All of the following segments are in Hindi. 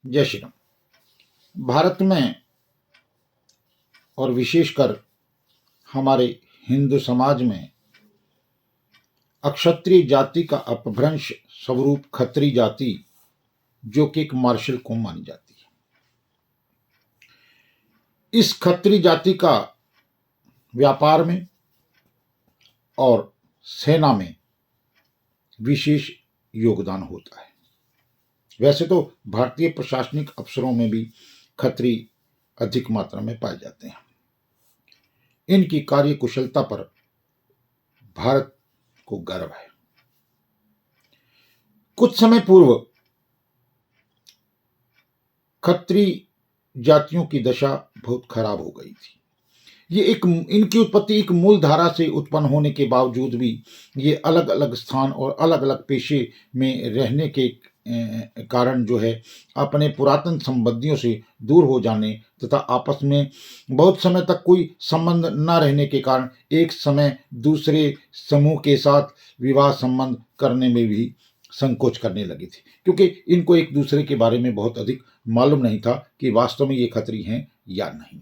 जय श्री राम। भारत में और विशेषकर हमारे हिंदू समाज में अक्षत्रिय जाति का अपभ्रंश स्वरूप खत्री जाति, जो कि एक मार्शल कौम मानी जाती है, इस खत्री जाति का व्यापार में और सेना में विशेष योगदान होता है। वैसे तो भारतीय प्रशासनिक अफसरों में भी खत्री अधिक मात्रा में पाए जाते हैं। इनकी कार्य कुशलता पर भारत को गर्व है। कुछ समय पूर्व खत्री जातियों की दशा बहुत खराब हो गई थी। इनकी उत्पत्ति एक मूल धारा से उत्पन्न होने के बावजूद भी ये अलग अलग स्थान और अलग अलग पेशे में रहने के कारण जो है अपने पुरातन संबंधियों से दूर हो जाने तथा आपस में बहुत समय तक कोई संबंध न रहने के कारण एक समय दूसरे समूह के साथ विवाह संबंध करने में भी संकोच करने लगी थी, क्योंकि इनको एक दूसरे के बारे में बहुत अधिक मालूम नहीं था कि वास्तव में ये खत्री हैं या नहीं।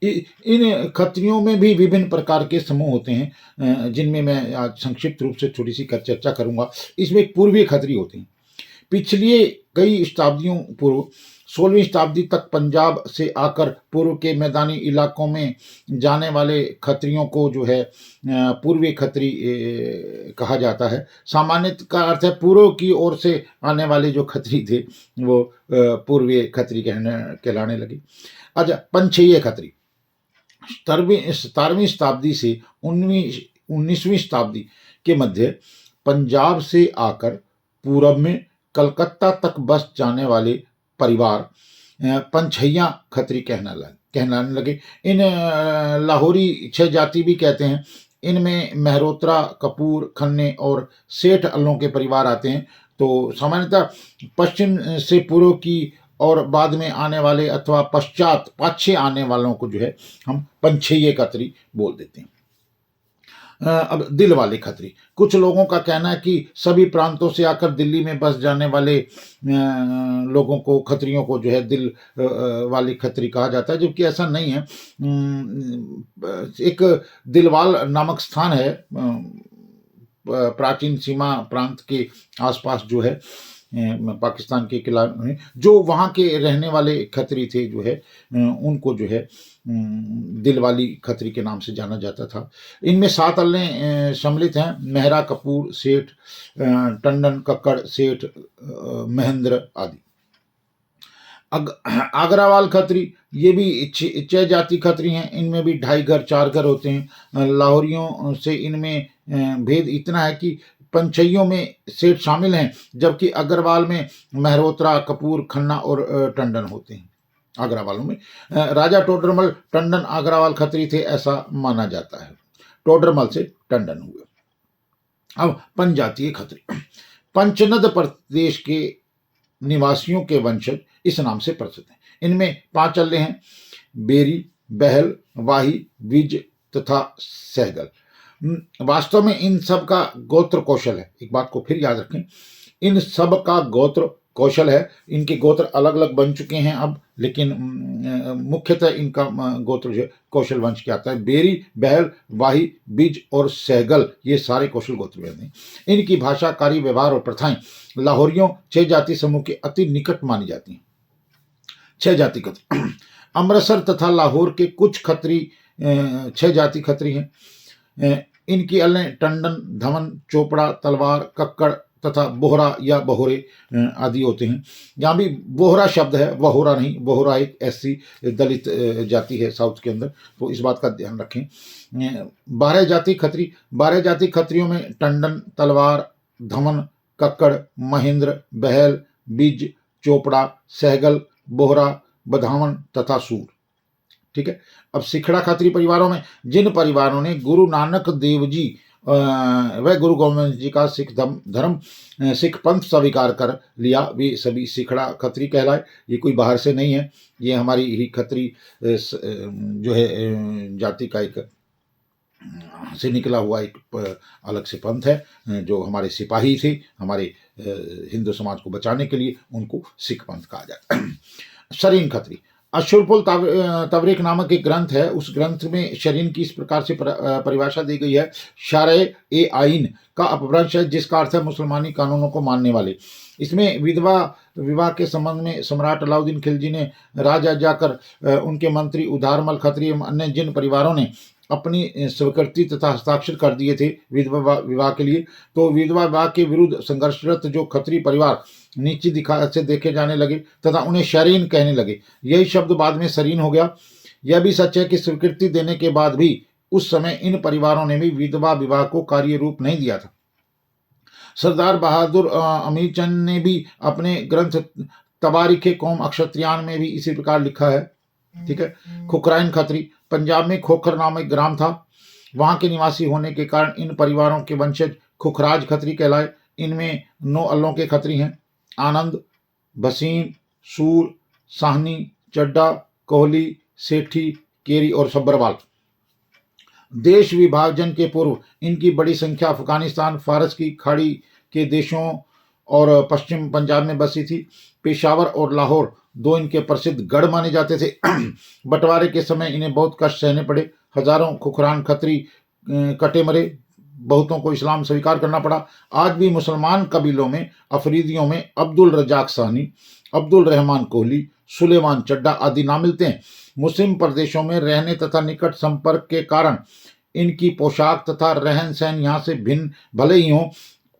इन खत्रियों में भी विभिन्न प्रकार के समूह होते हैं, जिनमें मैं आज संक्षिप्त रूप से छोटी सी चर्चा करूंगा। इसमें पूर्वीय खत्री होते हैं। पिछले कई शताब्दियों पूर्व 16वीं शताब्दी तक पंजाब से आकर पूर्व के मैदानी इलाकों में जाने वाले खत्रियों को जो है पूर्वीय खत्री कहा जाता है। सामान्य का अर्थ है पूर्व की ओर से आने वाले जो खत्री थे वो पूर्वीय खत्री कहलाने लगे। अच्छा, पंचेय खत्री 17वीं शताब्दी से 19वीं शताब्दी के मध्य पंजाब से आकर पूरब में कलकत्ता तक बस जाने वाले परिवार पंचैया खत्री कहलाने लगे। इन लाहौरी 6 जाति भी कहते हैं। इनमें मेहरोत्रा, कपूर, खन्ने और सेठ अल्लों के परिवार आते हैं। तो सामान्यतः पश्चिम से पूर्व की और बाद में आने वाले अथवा पश्चात पाछे आने वालों को जो है हम पंचेय खत्री बोल देते हैं। अब दिल वाले खत्री, कुछ लोगों का कहना है कि सभी प्रांतों से आकर दिल्ली में बस जाने वाले लोगों को, खत्रियों को जो है दिल वाली खत्री कहा जाता है, जबकि ऐसा नहीं है। एक दिलवाल नामक स्थान है प्राचीन सीमा प्रांत के आसपास जो है पाकिस्तान के किला में, जो वहाँ के रहने वाले खत्री थे जो है उनको जो है दिलवाली खत्री के नाम से जाना जाता था। इनमें 7 अल्ले सम्मिलित हैं: मेहरा, कपूर, सेठ, टंडन, कक्कड़, सेठ, महेंद्र आदि। आगरावाल खत्री, ये भी 6 जाति खत्री हैं। इनमें भी 2.5 घर 4 घर होते हैं। लाहौरियों से इनमें भेद इतना है कि पंचैयों में सेठ शामिल हैं, जबकि अग्रवाल में मेहरोत्रा, कपूर, खन्ना और टंडन होते हैं। आगरावालों में राजा टोडरमल टंडन आगरावाल खत्री थे, ऐसा माना जाता है। टोडरमल से टंडन हुए। अब पंचजातीय खत्री, पंचनद प्रदेश के निवासियों के वंशज इस नाम से प्रसिद्ध हैं। इनमें 5 अल्ले हैं: बेरी, बहल, वाही, विज तथा सहगल। वास्तव में इन सब का गोत्र कौशल है। एक बात को फिर याद रखें, इन सब का गोत्र कौशल है। इनके गोत्र अलग अलग बन चुके हैं अब, लेकिन मुख्यतः इनका गोत्र जो कौशल वंश के आता है। बेरी, बहल, वाही, बिज और सहगल, ये सारे कौशल गोत्र हैं। इनकी भाषा, कार्य, व्यवहार और प्रथाएं लाहौरियों 6 जाति समूह के अति निकट मानी जाती हैं। 6 जाति खत्री, अमृतसर तथा लाहौर के कुछ खत्री 6 जाति खत्री हैं। इनकी अल्लें टंडन, धमन, चोपड़ा, तलवार, कक्कड़ तथा बोहरा या बहोरे आदि होते हैं। यहाँ भी बोहरा शब्द है, वहोरा नहीं। बोहरा एक ऐसी दलित जाति है साउथ के अंदर, तो इस बात का ध्यान रखें। 12 जाति खत्री, 12 जाति खत्रियों में टंडन, तलवार, धमन, कक्कड़, महेंद्र, बहल, बिज, चोपड़ा, सहगल, बोहरा, बधावन तथा सूर। ठीक है। अब सिखड़ा खत्री परिवारों में जिन परिवारों ने गुरु नानक देव जी व गुरु गोविंद जी का सिख धर्म, सिख पंथ स्वीकार कर लिया, वे सभी सिखड़ा खत्री कहलाए। ये कोई बाहर से नहीं है, ये हमारी ही खत्री जो है जाति का एक से निकला हुआ एक अलग से पंथ है, जो हमारे सिपाही थे, हमारे हिंदू समाज को बचाने के लिए उनको सिख पंथ कहा जाता है। शरीन खत्री, अशुरफुल तवरीक नामक एक ग्रंथ है। उस ग्रंथ में शरीन की इस प्रकार से परिभाषा दी गई है, शारे आइन का अपभ्रंश है, जिसका अर्थ है मुसलमानी कानूनों को मानने वाले। इसमें विधवा विवाह के संबंध में सम्राट अलाउद्दीन खिलजी ने राजा जाकर उनके मंत्री उदारमल खत्री एवं अन्य जिन परिवारों ने अपनी स्वीकृति तथा हस्ताक्षर कर दिए थे विधवा विवाह के लिए, तो विधवा विवाह के विरुद्ध संघर्षरत जो खत्री परिवार नीचे दिखा से देखे जाने लगे तथा उन्हें शरीन कहने लगे। यही शब्द बाद में शरीन हो गया। यह भी सच है कि स्वीकृति देने के बाद भी उस समय इन परिवारों ने भी विधवा विवाह को कार्य रूप नहीं दिया था। सरदार बहादुर अमीर चंद ने भी अपने ग्रंथ तवारीखे कौम अक्षत्रियान में भी इसी प्रकार लिखा है। ठीक है। खुखराइन खत्री, पंजाब में खोखर नामक ग्राम था। वहां के निवासी होने के कारण इन परिवारों के वंशज खुखराज खत्री कहलाए। इनमें 9 अल्लों के खत्री हैं, आनंद, भसीन, सूर, साहनी, चड्डा, कोहली, सेठी, केरी और सब्बरवाल। देश विभाजन के पूर्व इनकी बड़ी संख्या अफगानिस्तान, फारस की खाड़ी के देशों और पश्चिम पंजाब में बसी थी। पेशावर और लाहौर 2 इनके प्रसिद्ध गढ़ माने जाते थे। बंटवारे के समय इन्हें बहुत कष्ट सहने पड़े। हजारों खुखरान खत्री कटे मरे, बहुतों को इस्लाम स्वीकार करना पड़ा। आज भी मुसलमान कबीलों में अफरीदियों में अब्दुल रजाक साहनी, अब्दुल रहमान कोहली, सुलेमान चड्डा आदि नाम मिलते हैं। मुस्लिम प्रदेशों में रहने तथा निकट संपर्क के कारण इनकी पोशाक तथा रहन सहन यहाँ से भिन्न भले ही हों,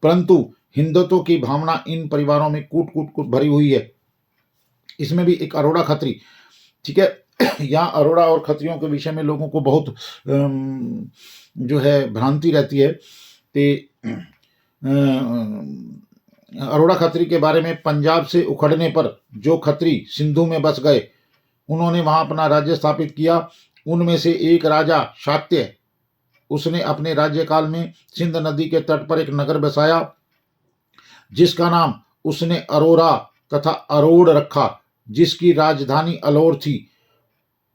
परंतु हिंदुत्व की भावना इन परिवारों में कूट कूट कूट भरी हुई है। इसमें भी एक अरोड़ा खत्री, ठीक है। यहाँ अरोड़ा और खत्रियों के विषय में लोगों को बहुत जो है भ्रांति रहती है। अरोड़ा खत्री के बारे में, पंजाब से उखड़ने पर जो खत्री सिंधु में बस गए, उन्होंने वहां अपना राज्य स्थापित किया। उनमें से एक राजा शात्य, उसने अपने राज्यकाल में सिंध नदी के तट पर एक नगर बसाया जिसका नाम उसने अरोरा तथा अरोड़ रखा, जिसकी राजधानी अलौर थी।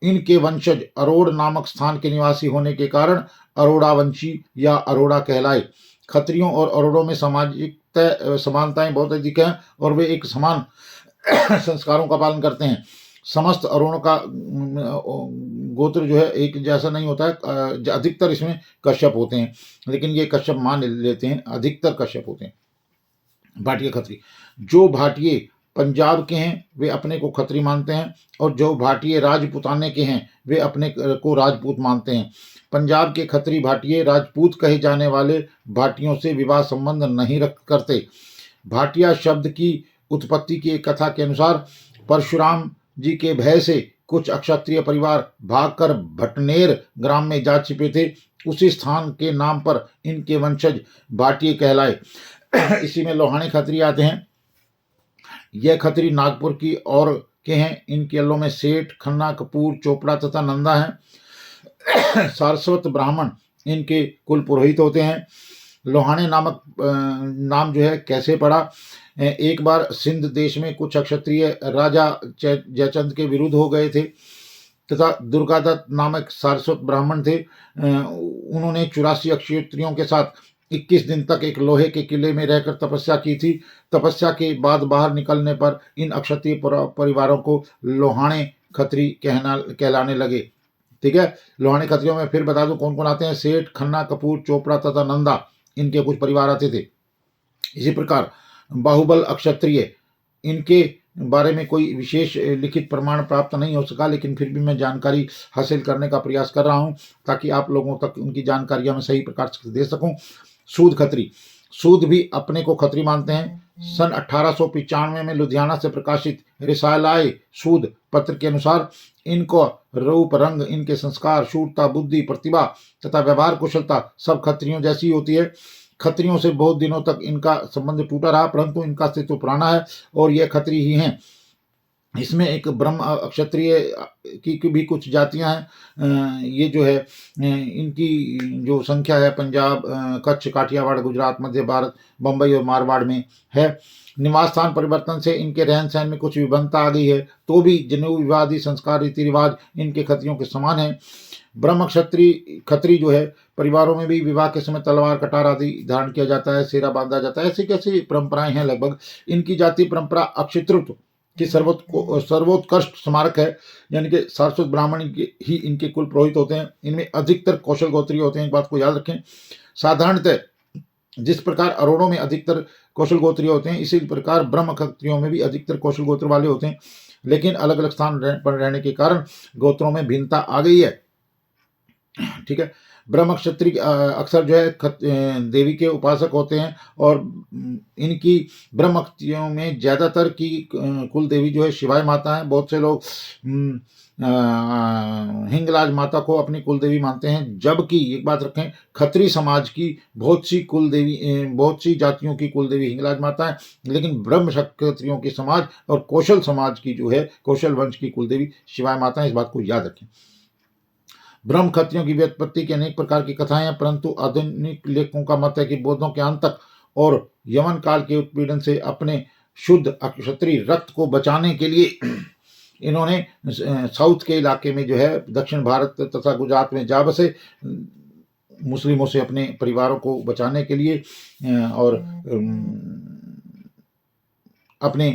इनके वंशज अरोड़ नामक स्थान के निवासी होने के कारण अरोड़ा वंशी या अरोड़ा कहलाए। खत्रियों और अरोड़ों में सामाजिक समानताएं बहुत अधिक हैं और वे एक समान संस्कारों का पालन करते हैं। समस्त अरोड़ों का गोत्र जो है एक जैसा नहीं होता है। अधिकतर इसमें कश्यप होते हैं, लेकिन ये कश्यप मान लेते हैं, अधिकतर कश्यप होते हैं। भाटिया खत्री, जो भाटिये पंजाब के हैं वे अपने को खत्री मानते हैं और जो भाटिये राजपूताने के हैं वे अपने को राजपूत मानते हैं। पंजाब के खत्री भाटिये राजपूत कहे जाने वाले भाटियों से विवाह संबंध नहीं रख करते। भाटिया शब्द की उत्पत्ति की एक कथा के अनुसार परशुराम जी के भय से कुछ अक्षत्रिय परिवार भागकर भटनेर ग्राम में जा छिपे थे। उसी स्थान के नाम पर इनके वंशज भाटिये कहलाए। इसी में लोहानी खत्री आते हैं। यह खत्री नागपुर की और के हैं। इनके अल्लों में सेठ, खन्ना, कपूर, चोपड़ा तथा नंदा हैं। सारस्वत ब्राह्मण इनके कुल पुरोहित होते हैं। लोहाने नामक नाम जो है कैसे पड़ा? एक बार सिंध देश में कुछ क्षत्रिय राजा जयचंद के विरुद्ध हो गए थे तथा दुर्गादत्त नामक सारस्वत ब्राह्मण थे। उन्होंने 84 क्षत्रियों के साथ 21 दिन तक एक लोहे के किले में रहकर तपस्या की थी। तपस्या के बाद बाहर निकलने पर इन अक्षत्रिय परिवारों को लोहाने खत्री कहलाने लगे। ठीक है। लोहाने खत्रियों में फिर बता दूं कौन कौन आते हैं। सेठ, खन्ना, कपूर, चोपड़ा तथा नंदा, इनके कुछ परिवार आते थे। इसी प्रकार बाहुबल अक्षत्रिय, इनके बारे में कोई विशेष लिखित प्रमाण प्राप्त नहीं हो सका, लेकिन फिर भी मैं जानकारी हासिल करने का प्रयास कर रहा हूं ताकि आप लोगों तक उनकी जानकारियां मैं सही प्रकार से दे सकूं। सूद खत्री, सूद भी अपने को खत्री मानते हैं। सन 1895 में लुधियाना से प्रकाशित रिसालाए सूद पत्र के अनुसार इनको रूप, रंग, इनके संस्कार, शूरता, बुद्धि, प्रतिभा तथा व्यवहार कुशलता सब खत्रियों जैसी होती है। खत्रियों से बहुत दिनों तक इनका संबंध टूटा रहा, परंतु इनका अस्तित्व पुराना है और यह खत्री ही हैं। इसमें एक ब्रह्म क्षत्रिय की भी कुछ जातियां हैं। ये जो है इनकी जो संख्या है पंजाब, कच्छ, काठियावाड़, गुजरात, मध्य भारत, बम्बई और मारवाड़ में है। निवास स्थान परिवर्तन से इनके रहन सहन में कुछ विभिन्नता आ गई है, तो भी जनेऊ विवाह आदि संस्कार रीति रिवाज इनके खत्रियों के समान है। ब्रह्म खत्री जो है परिवारों में भी विवाह के समय तलवार, कटार आदि धारण किया जाता है, सेरा बांधा जाता है। ऐसी कैसी परंपराएं हैं लगभग। इनकी जाति परंपरा अक्षितृत्व की सर्वोत्कृष्ट स्मारक है, यानी कि सारस्वत ब्राह्मण ही इनके कुल पुरोहित होते हैं। इनमें अधिकतर कौशल गोत्रीय होते हैं, एक बात को याद रखें। साधारणतः जिस प्रकार अरोड़ों में अधिकतर कौशल गोत्रीय होते हैं, इसी प्रकार ब्रह्म क्षत्रियों में भी अधिकतर कौशल गोत्र वाले होते हैं, लेकिन अलग अलग स्थान पर रहने के कारण गोत्रों में भिन्नता आ गई है। ठीक है। ब्रह्म क्षत्रिय अक्सर जो है देवी के उपासक होते हैं, और इनकी ब्रह्म क्षत्रियों में ज्यादातर की कुल देवी जो है शिवाय माता है। बहुत से लोग हिंगलाज माता को अपनी कुल देवी मानते हैं, जबकि एक बात रखें, खत्री समाज की बहुत सी जातियों की कुल देवी हिंगलाज माता है, लेकिन ब्रह्म क्षत्रियों के समाज और कौशल समाज की जो है कौशल वंश की कुल देवी शिवाय माता है। इस बात को याद रखें। ब्रह्म क्षत्रियों की व्युत्पत्ति की अनेक प्रकार की कथाएं हैं, परंतु आधुनिक लेखकों का मत है कि बौद्धों के अंत तक और यवन काल के उत्पीड़न से अपने शुद्ध क्षत्रिय रक्त को बचाने के लिए इन्होंने साउथ के इलाके में जो है दक्षिण भारत तथा गुजरात में जा बसे, मुस्लिमों से अपने परिवारों को बचाने के लिए और अपने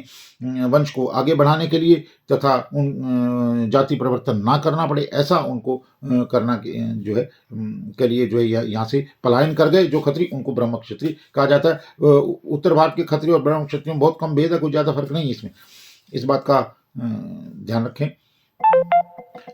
वंश को आगे बढ़ाने के लिए, तथा उन जाति परिवर्तन ना करना पड़े, ऐसा उनको करना जो है के लिए जो है यहाँ से पलायन कर गए जो खत्री, उनको ब्रह्म क्षत्रिय कहा जाता है। उत्तर भारत के खत्री और ब्रह्म क्षत्रियों में बहुत कम भेद है, कोई ज़्यादा फर्क नहीं है इसमें। इस बात का ध्यान रखें।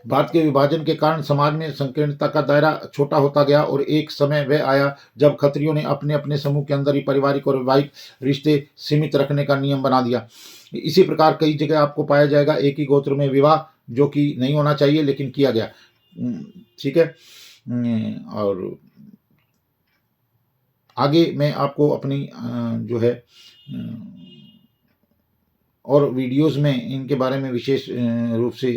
भारत के विभाजन के कारण समाज में संकीर्णता का दायरा छोटा होता गया, और एक समय वह आया जब खत्रियों ने अपने अपने समूह के अंदर ही पारिवारिक और वैवाहिक रिश्ते सीमित रखने का नियम बना दिया। इसी प्रकार कई जगह आपको पाया जाएगा एक ही गोत्र में विवाह, जो कि नहीं होना चाहिए लेकिन किया गया। ठीक है। और आगे मैं आपको अपनी जो है और वीडियोस में इनके बारे में विशेष रूप से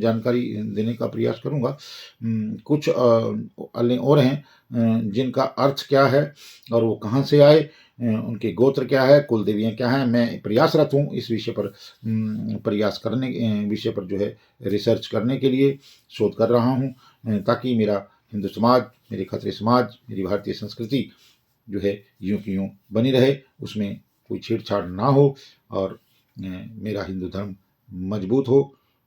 जानकारी देने का प्रयास करूंगा। कुछ और हैं जिनका अर्थ क्या है और वो कहाँ से आए, उनके गोत्र क्या है, कुल देवियाँ क्या हैं। मैं प्रयासरत हूँ इस विषय पर विषय पर जो है रिसर्च करने के लिए शोध कर रहा हूँ, ताकि मेरा हिंदू समाज, मेरे खत्रिय समाज, मेरी भारतीय संस्कृति जो है यूं की यूं बनी रहे, उसमें कोई छेड़छाड़ ना हो, और मेरा हिंदू धर्म मजबूत हो।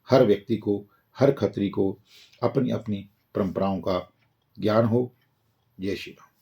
हर व्यक्ति को, हर खत्री को अपनी अपनी परंपराओं का ज्ञान हो। जय श्री राम।